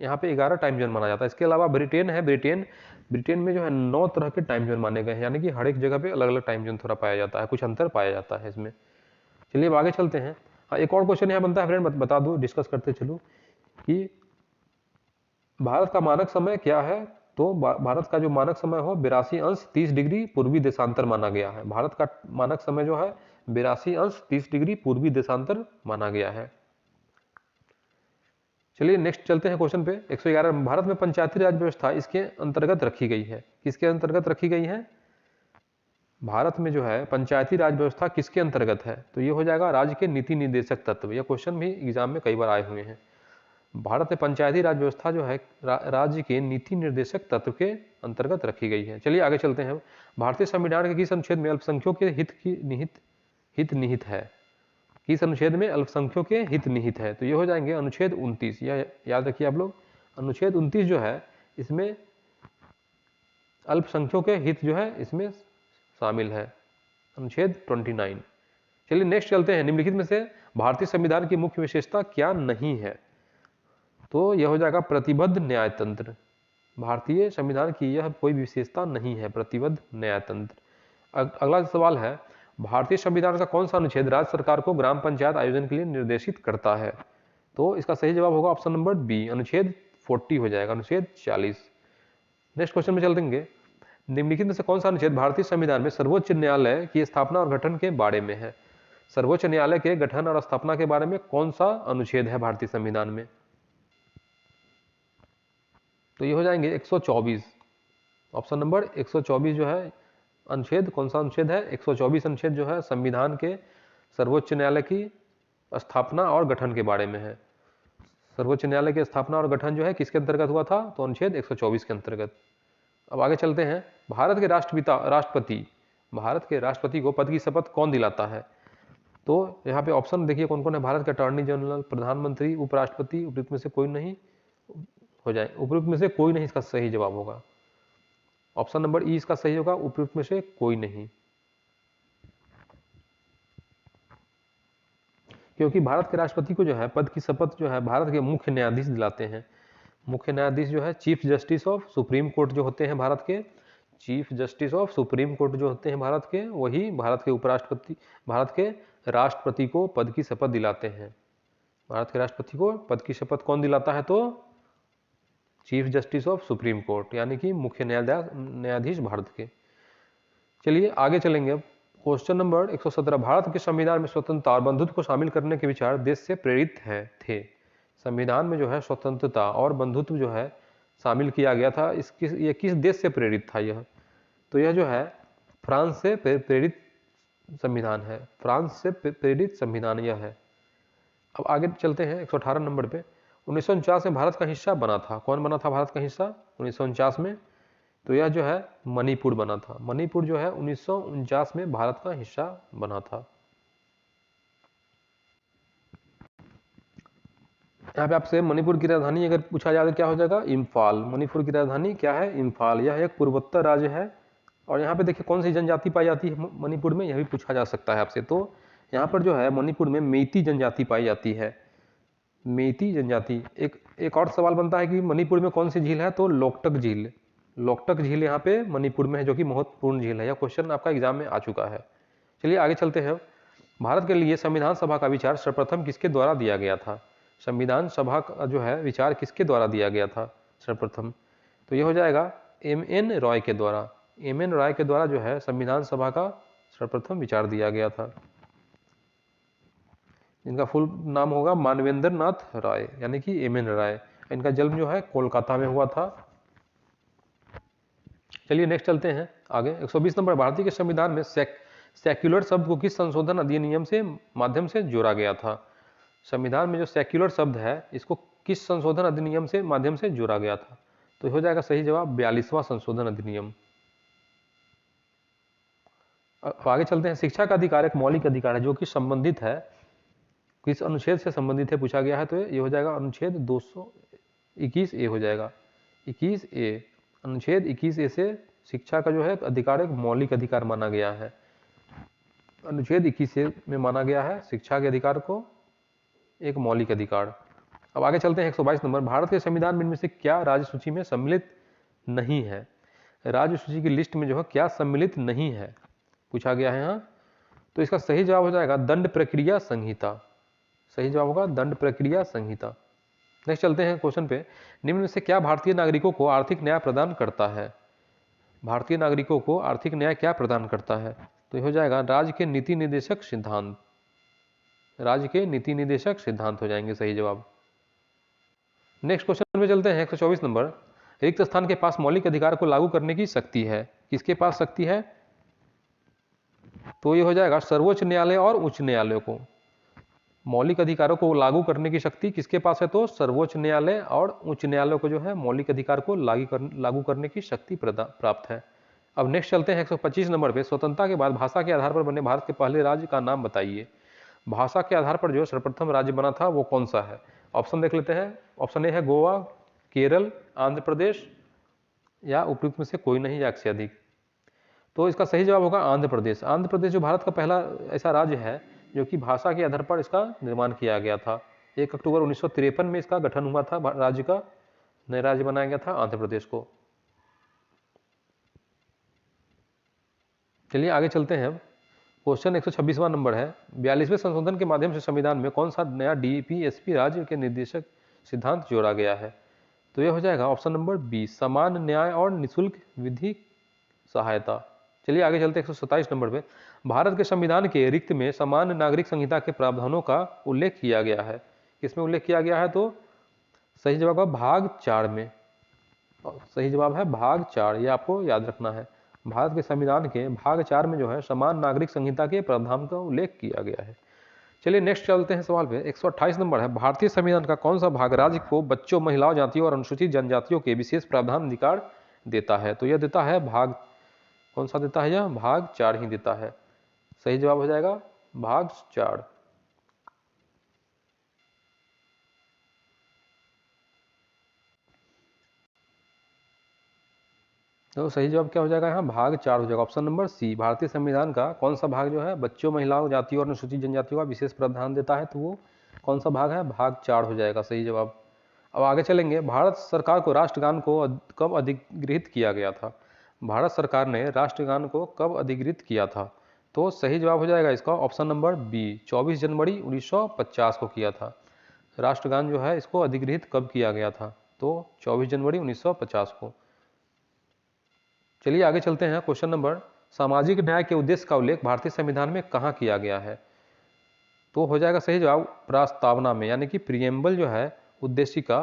यहाँ पे 11 टाइम जोन माना जाता है। इसके अलावा ब्रिटेन है, ब्रिटेन में जो है 9 तरह के टाइम जोन माने गए हैं, यानी कि हर एक जगह पे अलग अलग टाइम जोन थोड़ा पाया जाता है, कुछ अंतर पाया जाता है इसमें। चलिए अब आगे चलते हैं। हाँ, एक और क्वेश्चन यहाँ बनता है फ्रेंड, बता दूँ, डिस्कस करते चलूँ कि भारत का मानक समय क्या है। तो भारत का जो मानक समय हो 82°30 पूर्वी देशांतर माना गया है। भारत का मानक समय जो है 82°30 पूर्वी देशांतर माना गया है। चलिए नेक्स्ट चलते हैं क्वेश्चन पे 111। भारत में पंचायती राज व्यवस्था इसके अंतर्गत रखी गई है, किसके अंतर्गत रखी गई है? भारत में जो है पंचायती राज व्यवस्था किसके अंतर्गत है, तो ये हो जाएगा राज्य के नीति निर्देशक तत्व। यह क्वेश्चन भी एग्जाम में कई बार आए हुए हैं। भारत में पंचायती राज व्यवस्था जो है राज्य के नीति निर्देशक तत्व के अंतर्गत रखी गई है। चलिए आगे चलते हैं। भारतीय संविधान के किस अनुच्छेद में अल्पसंख्यकों के हित निहित है? किस अनुच्छेद में अल्पसंख्यकों के हित निहित है, तो ये हो जाएंगे अनुच्छेद 29। यह याद रखिए आप लोग, अनुच्छेद 29 जो है इसमें अल्पसंख्यकों के हित जो है इसमें शामिल है, अनुच्छेद 29। चलिए नेक्स्ट चलते हैं। निम्नलिखित में से भारतीय संविधान की मुख्य विशेषता क्या नहीं है, तो यह हो जाएगा प्रतिबद्ध न्यायतंत्र। भारतीय संविधान की यह कोई विशेषता नहीं है, प्रतिबद्ध न्यायतंत्र। अगला सवाल है, भारतीय संविधान का कौन सा अनुच्छेद राज्य सरकार को ग्राम पंचायत आयोजन के लिए निर्देशित करता है, तो इसका सही जवाब होगा ऑप्शन नंबर बी, अनुच्छेद 40 हो जाएगा, अनुच्छेद 40। नेक्स्ट क्वेश्चन में चल देंगे। निम्नलिखित में से कौन सा अनुच्छेद भारतीय संविधान में सर्वोच्च न्यायालय की स्थापना और गठन के बारे में है? सर्वोच्च न्यायालय के गठन और स्थापना के बारे में कौन सा अनुच्छेद है भारतीय संविधान में, तो ये हो जाएंगे 124। ऑप्शन नंबर 124 जो है अनुच्छेद, कौन सा अनुच्छेद है, 124 अनुच्छेद जो है संविधान के सर्वोच्च न्यायालय की स्थापना और गठन के बारे में है। सर्वोच्च न्यायालय की स्थापना और गठन जो है किसके अंतर्गत हुआ था, तो अनुच्छेद 124 के अंतर्गत। अब आगे चलते हैं। भारत के भारत के राष्ट्रपति को पद की शपथ कौन दिलाता है, तो यहाँ पे ऑप्शन देखिए कौन कौन है। भारत के अटॉर्नी जनरल, प्रधानमंत्री, उपराष्ट्रपति, उपयुक्त में से कोई नहीं हो जाए, उपयुक्त में से कोई नहीं इसका सही जवाब होगा। ऑप्शन नंबर ई इसका सही होगा, उपयुक्त में से कोई नहीं, क्योंकि भारत के राष्ट्रपति को जो है पद की शपथ जो है भारत के मुख्य न्यायाधीश दिलाते हैं। मुख्य न्यायाधीश जो है chief justice of supreme court जो होते हैं भारत के, chief justice of supreme court जो होते हैं भारत के, वही भारत के उपराष्ट्रपति, भारत के राष्ट्रपति को पद की शपथ दिलाते हैं। भारत के राष्ट्रपति को पद की शपथ कौन दिलाता है, तो chief justice of supreme court, यानी कि मुख्य न्यायाधीश भारत के। चलिए आगे चलेंगे अब क्वेश्चन नंबर 117, भारत के संविधान में स्वतंत्रता और बंधुत्व को शामिल करने के विचार देश से प्रेरित थे। संविधान में जो है स्वतंत्रता और बंधुत्व जो है शामिल किया गया था, ये किस देश से प्रेरित था यह? तो यह जो है फ्रांस से प्रेरित संविधान है, फ्रांस से प्रेरित संविधान यह है। अब आगे चलते हैं 118 नंबर पे। 1949 में भारत का हिस्सा बना था, कौन बना था भारत का हिस्सा 1949 में? तो यह जो है मणिपुर बना था। मणिपुर जो है 1949 में भारत का हिस्सा बना था। यहाँ पे आपसे मणिपुर की राजधानी अगर पूछा जाए तो क्या हो जाएगा? इम्फाल। मणिपुर की राजधानी क्या है? इम्फाल। यह एक पूर्वोत्तर राज्य है। और यहाँ पे देखिए कौन सी जनजाति पाई जाती है मणिपुर में, यह भी पूछा जा सकता है आपसे। तो यहाँ पर जो है मणिपुर में मेइती जनजाति पाई जाती है, मेइती जनजाति। एक और सवाल बनता है कि मणिपुर में कौन सी झील है? तो लोकटक झील। लोकटक झील यहाँ पे मणिपुर में है, जो कि महत्वपूर्ण झील है। यह क्वेश्चन आपका एग्जाम में आ चुका है। चलिए आगे चलते हैं। भारत के लिए संविधान सभा का विचार सर्वप्रथम किसके द्वारा दिया गया था? संविधान सभा का जो है विचार किसके द्वारा दिया गया था सर्वप्रथम? तो यह हो जाएगा एम.एन. रॉय के द्वारा। एम.एन. रॉय के द्वारा जो है संविधान सभा का सर्वप्रथम विचार दिया गया था। इनका फुल नाम होगा मानवेंद्र नाथ राय, यानी कि एम.एन. राय। इनका जन्म जो है कोलकाता में हुआ था। चलिए नेक्स्ट चलते हैं आगे। 120 नंबर, भारतीय के संविधान में सेक्युलर शब्द को किस संशोधन अधिनियम से माध्यम से जोड़ा गया था? संविधान में जो सेक्युलर शब्द है इसको किस संशोधन अधिनियम से माध्यम से जोड़ा गया था? तो हो जाएगा सही जवाब 42वां संशोधन अधिनियम। अब आगे चलते हैं। शिक्षा का अधिकार एक मौलिक अधिकार है जो कि संबंधित है, किस अनुच्छेद से संबंधित है पूछा गया है। तो ये हो जाएगा अनुच्छेद 221A हो जाएगा, 21A। अनुच्छेद 21A से शिक्षा का जो है अधिकार एक मौलिक अधिकार माना गया है। अनुच्छेद 21A में माना गया है शिक्षा के अधिकार को एक मौलिक अधिकार। अब आगे चलते हैं 122 नंबर, भारत के संविधान में इनमें से क्या राज्य सूची में सम्मिलित नहीं है? राज्य सूची की लिस्ट में जो है क्या सम्मिलित नहीं है पूछा गया है यहाँ। तो इसका सही जवाब हो जाएगा दंड प्रक्रिया संहिता। सही जवाब होगा दंड प्रक्रिया संहिता। नेक्स्ट चलते हैं क्वेश्चन पे। निम्न में से क्या भारतीय नागरिकों को आर्थिक न्याय प्रदान करता है? भारतीय नागरिकों को आर्थिक न्याय क्या प्रदान करता है? तो हो जाएगा राज्य के नीति निर्देशक सिद्धांत। राज्य के नीति निर्देशक सिद्धांत हो जाएंगे सही जवाब। नेक्स्ट क्वेश्चन में चलते हैं 124 नंबर, रिक्त स्थान के पास मौलिक अधिकार को लागू करने की शक्ति है। किसके पास शक्ति है? तो ये हो जाएगा सर्वोच्च न्यायालय और उच्च न्यायालय को। मौलिक अधिकारों को लागू करने की शक्ति किसके पास है? तो सर्वोच्च न्यायालय और उच्च न्यायालय को जो है मौलिक अधिकार को लागू करने की शक्ति प्राप्त है। अब नेक्स्ट चलते हैं 125 नंबर पे, स्वतंत्रता के बाद भाषा के आधार पर बने भारत के पहले राज्य का नाम बताइए। भाषा के आधार पर जो सर्वप्रथम राज्य बना था वो कौन सा है? ऑप्शन देख लेते हैं। ऑप्शन ए है गोवा, केरल, आंध्र प्रदेश, या उपयुक्त में से कोई नहीं या एक से अधिक। तो इसका सही जवाब होगा आंध्र प्रदेश। आंध्र प्रदेश जो भारत का पहला ऐसा राज्य है जो कि भाषा के आधार पर इसका निर्माण किया गया था। 1 अक्टूबर 1953 में इसका गठन हुआ था, राज्य का नया राज्य बनाया गया था आंध्र प्रदेश को। चलिए आगे चलते हैं। क्वेश्चन 126वां नंबर है, 42वें संशोधन के माध्यम से संविधान में कौन सा नया डीपीएसपी राज्य के निर्देशक सिद्धांत जोड़ा गया है? तो यह हो जाएगा ऑप्शन नंबर बी, समान न्याय और निःशुल्क विधि सहायता। चलिए आगे चलते हैं 127 नंबर पे, भारत के संविधान के रिक्त में समान नागरिक संहिता के प्रावधानों का उल्लेख किया गया है। किसमें उल्लेख किया गया है? तो सही जवाब है भाग 4 में। सही जवाब है भाग 4, ये आपको याद रखना है। भारत के संविधान के भाग 4 में जो है समान नागरिक संहिता के प्रावधान का उल्लेख किया गया है। चलिए नेक्स्ट चलते हैं सवाल पे। 128 नंबर है, भारतीय संविधान का कौन सा भाग राज्य को बच्चों, महिलाओं, जातियों और अनुसूचित जनजातियों के विशेष प्रावधान अधिकार देता है? तो यह देता है भाग, कौन सा देता है? यह भाग 4 ही देता है। सही जवाब हो जाएगा भाग 4। तो सही जवाब क्या हो जाएगा यहाँ? भाग 4 हो जाएगा, ऑप्शन नंबर सी। भारतीय संविधान का कौन सा भाग जो है बच्चों, महिलाओं, जातियों और अनुसूचित जनजातियों का विशेष प्रावधान देता है? तो वो कौन सा भाग है? भाग 4 हो जाएगा सही जवाब। अब आगे चलेंगे। भारत सरकार को राष्ट्रगान को कब अधिगृहित किया गया था? भारत सरकार ने राष्ट्रगान को कब अधिगृहित किया था? तो सही जवाब हो जाएगा इसका ऑप्शन नंबर बी, 24 जनवरी 1950 को किया था। राष्ट्रगान जो है इसको अधिगृहित कब किया गया था? तो 24 जनवरी 1950 को। चलिए आगे चलते हैं क्वेश्चन नंबर सामाजिक न्याय के उद्देश्य का उल्लेख भारतीय संविधान में कहाँ किया गया है? तो हो जाएगा सही जवाब प्रस्तावना में, यानी कि प्रियम्बल जो है उद्देश्य का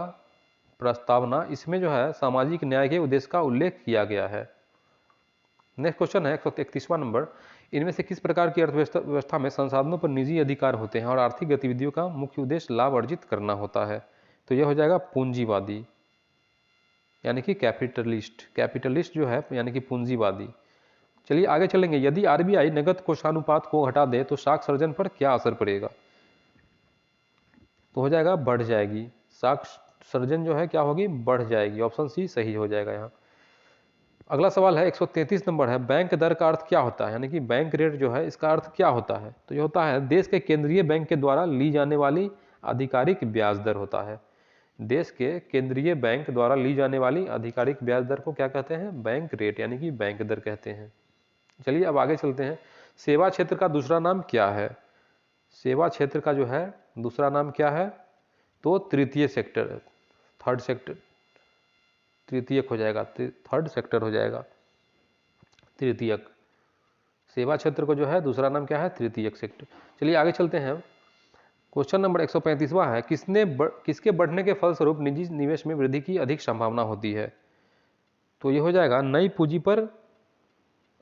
प्रस्तावना, इसमें जो है सामाजिक न्याय के उद्देश्य का उल्लेख किया गया है। नेक्स्ट क्वेश्चन है 131वां नंबर, इनमें से किस प्रकार की अर्थव्यवस्था में संसाधनों पर निजी अधिकार होते हैं और आर्थिक गतिविधियों का मुख्य उद्देश्य लाभ अर्जित करना होता है? तो यह हो जाएगा पूंजीवादी, यानी कि कैपिटलिस्ट। कैपिटलिस्ट जो है यानी कि पूंजीवादी। चलिए आगे चलेंगे। यदि आरबीआई नगद कोषानुपात को घटा दे तो साख सर्जन पर क्या असर पड़ेगा? तो हो जाएगा बढ़ जाएगी। साख सर्जन जो है क्या होगी? बढ़ जाएगी। ऑप्शन सी सही हो जाएगा यहाँ। अगला सवाल है 133 नंबर है, बैंक दर का अर्थ क्या होता है? यानी कि बैंक रेट जो है इसका अर्थ क्या होता है? तो ये होता है देश के केंद्रीय बैंक के द्वारा ली जाने वाली आधिकारिक ब्याज दर होता है। देश के केंद्रीय बैंक द्वारा ली जाने वाली आधिकारिक ब्याज दर को क्या कहते हैं? बैंक रेट, यानी कि बैंक दर कहते हैं। चलिए अब आगे चलते हैं। सेवा क्षेत्र का दूसरा नाम क्या है? सेवा क्षेत्र का जो है दूसरा नाम क्या है? तो तृतीय सेक्टर, थर्ड सेक्टर, तृतीयक हो जाएगा, थर्ड सेक्टर हो जाएगा, तृतीयक। सेवा क्षेत्र को जो है दूसरा नाम क्या है? तृतीयक सेक्टर। चलिए आगे चलते हैं। क्वेश्चन नंबर 135वां है, किसके बढ़ने के फलस्वरूप निजी निवेश में वृद्धि की अधिक संभावना होती है? तो ये हो जाएगा नई पूंजी पर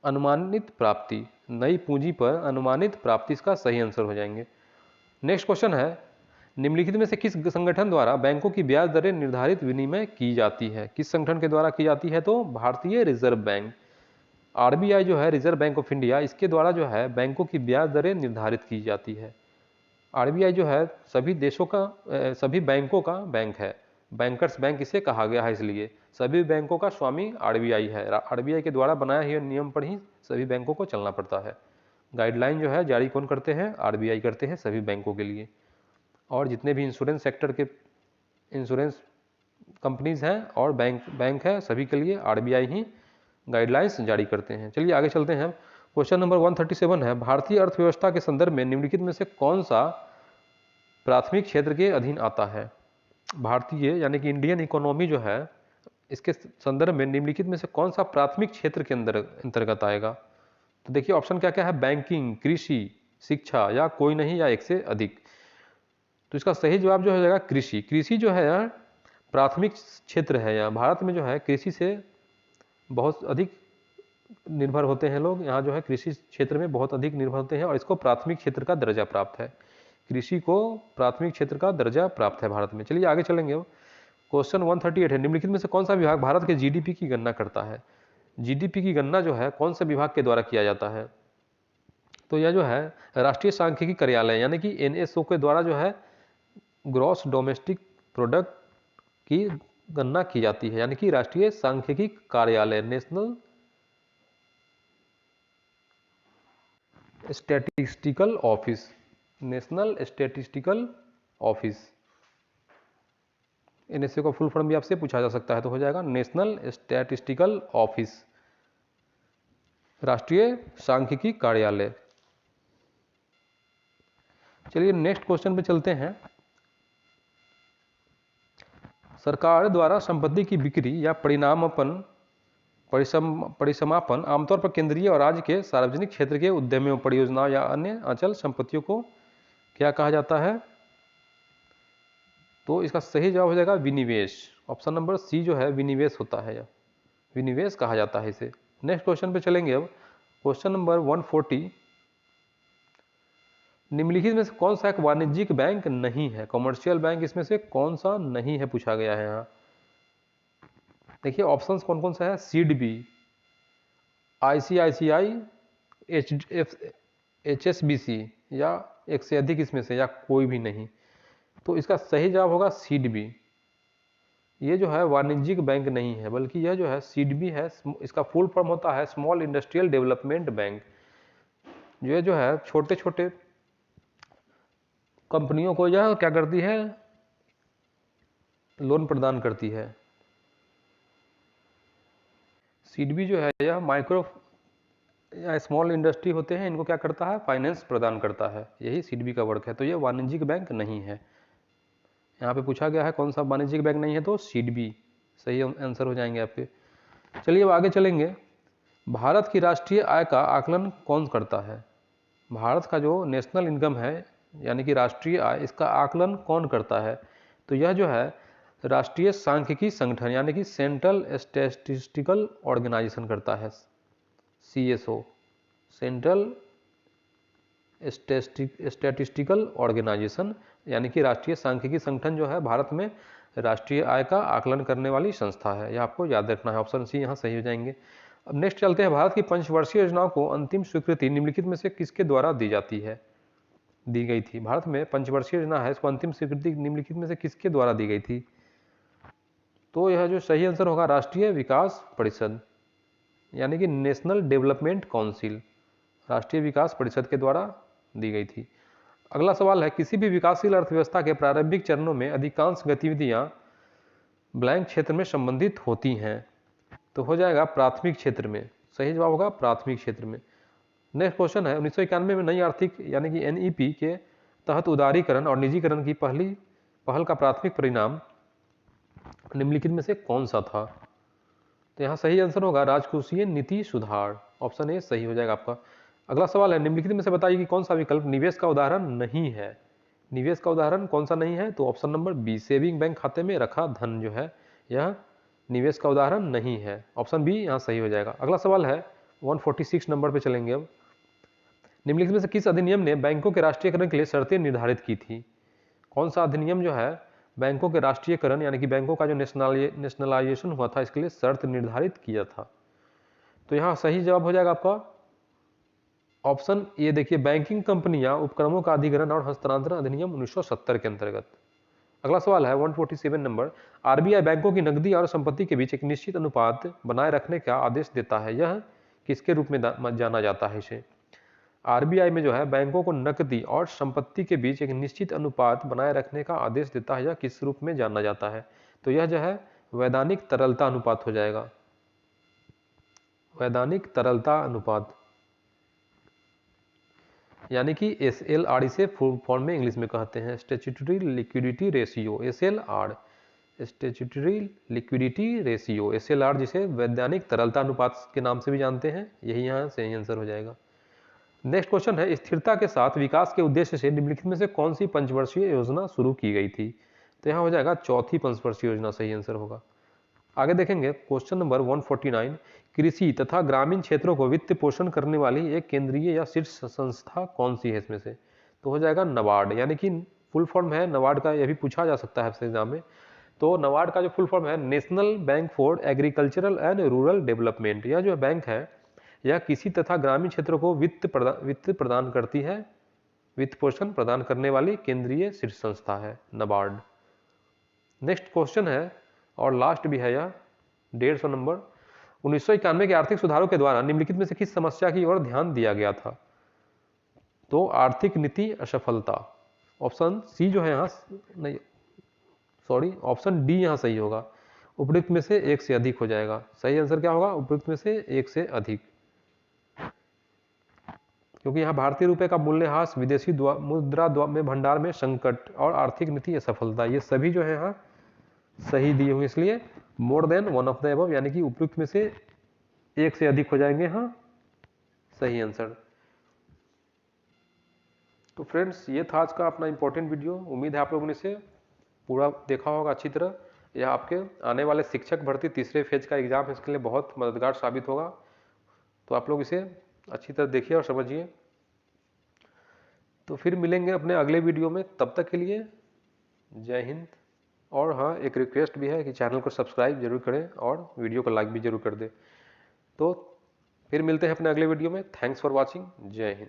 अनुमानित प्राप्ति। नई पूंजी पर अनुमानित प्राप्ति इसका सही आंसर हो जाएंगे। नेक्स्ट क्वेश्चन है, निम्नलिखित में से किस संगठन द्वारा बैंकों की ब्याज दरें निर्धारित विनिमय की जाती है? किस संगठन के द्वारा की जाती है? तो भारतीय रिजर्व बैंक, आरबीआई जो है रिजर्व बैंक ऑफ इंडिया, इसके द्वारा जो है बैंकों की ब्याज दरें निर्धारित की जाती है। आरबीआई जो है सभी देशों का सभी बैंकों का बैंक है, बैंकर्स बैंक इसे कहा गया है, इसलिए सभी बैंकों का स्वामी आरबीआई है। आरबीआई के द्वारा बनाए हुए नियम पर ही सभी बैंकों को चलना पड़ता है। गाइडलाइन जो है जारी कौन करते हैं? आरबीआई करते हैं सभी बैंकों के लिए। और जितने भी इंश्योरेंस सेक्टर के इंश्योरेंस कंपनीज हैं और बैंक है, सभी के लिए आरबीआई ही गाइडलाइंस जारी करते हैं। चलिए आगे चलते हैं। क्वेश्चन नंबर 137 है, भारतीय अर्थव्यवस्था के संदर्भ में निम्नलिखित में से कौन सा प्राथमिक क्षेत्र के अधीन आता है? भारतीय यानी कि इंडियन इकोनॉमी जो है इसके संदर्भ में निम्नलिखित में से कौन सा प्राथमिक क्षेत्र के अंतर्गत आएगा? तो देखिए ऑप्शन क्या क्या है? बैंकिंग, कृषि, शिक्षा या कोई नहीं या एक से अधिक। तो इसका सही जवाब जो हो जाएगा कृषि। कृषि जो है यार प्राथमिक क्षेत्र है। यहाँ भारत में जो है कृषि से बहुत अधिक निर्भर होते हैं लोग। यहाँ जो है कृषि क्षेत्र में बहुत अधिक निर्भर होते हैं और इसको प्राथमिक क्षेत्र का दर्जा प्राप्त है। कृषि को प्राथमिक क्षेत्र का दर्जा प्राप्त है भारत में। चलिए आगे चलेंगे। क्वेश्चन 138 है, निम्नलिखित में से कौन सा विभाग भारत के जीडीपी की गणना करता है? जीडीपी की गणना जो है कौन से विभाग के द्वारा किया जाता है? तो यह जो है राष्ट्रीय सांख्यिकी कार्यालय यानी कि एनएसओ के द्वारा जो है ग्रॉस डोमेस्टिक प्रोडक्ट की गणना की जाती है, यानी कि राष्ट्रीय सांख्यिकी कार्यालय, national statistical office, national statistical office. NSA का फुल फॉर्म भी आपसे पूछा जा सकता है, तो हो जाएगा नेशनल स्टैटिस्टिकल ऑफिस, राष्ट्रीय सांख्यिकी कार्यालय। चलिए नेक्स्ट क्वेश्चन पे चलते हैं। सरकार द्वारा संपत्ति की बिक्री या परिसमापन आमतौर पर केंद्रीय और राज्य के सार्वजनिक क्षेत्र के उद्यमियों, परियोजनाओं या अन्य अचल संपत्तियों को क्या कहा जाता है? तो इसका सही जवाब हो जाएगा विनिवेश। ऑप्शन नंबर सी जो है विनिवेश होता है, या विनिवेश कहा जाता है इसे। नेक्स्ट क्वेश्चन पे चलेंगे। अब क्वेश्चन नंबर 140, निम्नलिखित में से कौन सा एक वाणिज्यिक बैंक नहीं है? कमर्शियल बैंक इसमें से कौन सा नहीं है पूछा गया है यहाँ। देखिए ऑप्शंस कौन कौन सा है? सीडबी, आईसीआईसीआई, एचएसबीसी या एक से अधिक इसमें से या कोई भी नहीं। तो इसका सही जवाब होगा सीडबी। ये जो है वाणिज्यिक बैंक नहीं है, बल्कि यह जो है सीडबी है। इसका फुल फॉर्म होता है स्मॉल इंडस्ट्रियल डेवलपमेंट बैंक। ये जो है छोटे छोटे कंपनियों को यह क्या करती है? लोन प्रदान करती है। सीडबी जो है यह माइक्रो या स्मॉल इंडस्ट्री होते हैं, इनको क्या करता है? फाइनेंस प्रदान करता है, यही सीडबी का वर्क है। तो ये वाणिज्यिक बैंक नहीं है। यहाँ पे पूछा गया है कौन सा वाणिज्यिक बैंक नहीं है, तो सीडबी सही आंसर हो जाएंगे आपके। चलिए अब आगे चलेंगे। भारत की राष्ट्रीय आय का आकलन कौन करता है? भारत का जो नेशनल इनकम है यानी कि राष्ट्रीय आय, इसका आकलन कौन करता है? तो यह जो है राष्ट्रीय सांख्यिकी संगठन यानी कि सेंट्रल स्टैटिस्टिकल ऑर्गेनाइजेशन करता है, CSO, सेंट्रल स्टैटिस्टिकल ऑर्गेनाइजेशन यानी कि राष्ट्रीय सांख्यिकी संगठन जो है भारत में राष्ट्रीय आय का आकलन करने वाली संस्था है। यह आपको याद रखना है। ऑप्शन सी यहाँ सही हो जाएंगे। अब नेक्स्ट चलते हैं, भारत की पंचवर्षीय योजनाओं को अंतिम स्वीकृति निम्नलिखित में से किसके द्वारा दी जाती है? दी गई थी। भारत में पंचवर्षीय योजना है, इसको अंतिम स्वीकृति निम्नलिखित में से किसके द्वारा दी गई थी? तो यह जो सही आंसर होगा राष्ट्रीय विकास परिषद यानी कि नेशनल डेवलपमेंट काउंसिल, राष्ट्रीय विकास परिषद के द्वारा दी गई थी। अगला सवाल है, किसी भी विकासशील अर्थव्यवस्था के प्रारंभिक चरणों में अधिकांश गतिविधियां ब्लैंक क्षेत्र में संबंधित होती हैं, तो हो जाएगा प्राथमिक क्षेत्र में। सही जवाब होगा प्राथमिक क्षेत्र में। नेक्स्ट क्वेश्चन है, 1991 में नई आर्थिक यानी कि NEP के तहत उदारीकरण और निजीकरण की पहल का प्राथमिक परिणाम निम्नलिखित में से कौन सा था? तो यहाँ सही आंसर होगा राजकोषीय नीति सुधार। ऑप्शन ए सही हो जाएगा आपका। अगला सवाल है, निम्नलिखित में से बताइए कि कौन सा विकल्प निवेश का उदाहरण नहीं है? निवेश का उदाहरण कौन सा नहीं है? तो option number B, saving bank खाते में रखा धन जो है यह निवेश का उदाहरण नहीं है। ऑप्शन बी यहाँ सही हो जाएगा। अगला सवाल है 146 नंबर पे चलेंगे। अब निम्नलिखित में से किस अधिनियम ने बैंकों के राष्ट्रीयकरण के लिए शर्तें निर्धारित की थी? कौन सा अधिनियम जो है बैंकों के राष्ट्रीयकरण यानी कि बैंकों का जो नेशनलाइजेशन हुआ था इसके लिए शर्त निर्धारित किया था? तो यहाँ सही जवाब हो जाएगा आपका ऑप्शन ए। देखिए, बैंकिंग कंपनियां उपक्रमों का अधिग्रहण और हस्तांतरण अधिनियम 1970 के अंतर्गत। अगला सवाल है 147 नंबर, RBI बैंकों की नकदी और संपत्ति के बीच एक निश्चित अनुपात बनाए रखने का आदेश देता है, यह किसके रूप में जाना जाता है? इसे RBI में जो है बैंकों को नकदी और संपत्ति के बीच एक निश्चित अनुपात बनाए रखने का आदेश देता है, यह किस रूप में जाना जाता है? तो यह जो है वैधानिक तरलता अनुपात हो जाएगा, वैधानिक तरलता अनुपात यानी कि SLR, इसे फुल फॉर्म में इंग्लिश में कहते हैं statutory liquidity ratio. SLR, statutory liquidity ratio, SLR, जिसे वैधानिक तरलता अनुपात के नाम से भी जानते हैं। यही यहाँ सही आंसर हो जाएगा। नेक्स्ट क्वेश्चन है, स्थिरता के साथ विकास के उद्देश्य से निम्नलिखित में से कौन सी पंचवर्षीय योजना शुरू की गई थी? तो यहाँ हो जाएगा चौथी पंचवर्षीय योजना सही आंसर होगा। आगे देखेंगे क्वेश्चन नंबर 149, कृषि तथा ग्रामीण क्षेत्रों को वित्त पोषण करने वाली एक केंद्रीय या शीर्ष संस्था कौन सी है इसमें से? तो हो जाएगा नबार्ड, यानी कि फुल फॉर्म है नबार्ड का, यह भी पूछा जा सकता है आपसे एग्जाम में। तो नबार्ड का जो फुल फॉर्म है national bank for agricultural and rural development. यह जो बैंक है यह किसी तथा ग्रामीण क्षेत्रों को वित्त प्रदान करती है, वित्त पोषण प्रदान करने वाली केंद्रीय शीर्ष संस्था है नबार्ड। नेक्स्ट क्वेश्चन है और लास्ट भी है यह 150 नंबर, 1991 के आर्थिक सुधारों के द्वारा निम्नलिखित में से किस समस्या की ओर ध्यान दिया गया था? तो आर्थिक नीति असफलता। ऑप्शन सी जो है यहाँ नहीं, सॉरी, ऑप्शन डी यहाँ सही होगा, उपयुक्त में से एक से अधिक हो जाएगा। सही आंसर क्या होगा? उपयुक्त में से एक से अधिक, क्योंकि यहाँ भारतीय रुपए का मूल्यह्रास, विदेशी मुद्रा में भंडार में संकट और आर्थिक नीति असफलता, ये सभी जो है यहाँ सही दिए होंगे, इसलिए more than one of the above यानी कि उपयुक्त में से एक से अधिक हो जाएंगे हाँ सही आंसर। तो फ्रेंड्स, ये था आज का अपना इंपॉर्टेंट वीडियो। उम्मीद है आप लोगों ने इसे पूरा देखा होगा अच्छी तरह। यह आपके आने वाले शिक्षक भर्ती तीसरे फेज का एग्जाम है, इसके लिए बहुत मददगार साबित होगा। तो आप लोग इसे अच्छी तरह देखिए और समझिए। तो फिर मिलेंगे अपने अगले वीडियो में, तब तक के लिए जय हिंद। और हाँ, एक रिक्वेस्ट भी है कि चैनल को सब्सक्राइब जरूर करें और वीडियो को लाइक भी जरूर कर दें। तो फिर मिलते हैं अपने अगले वीडियो में। Thanks for watching. जय हिंद।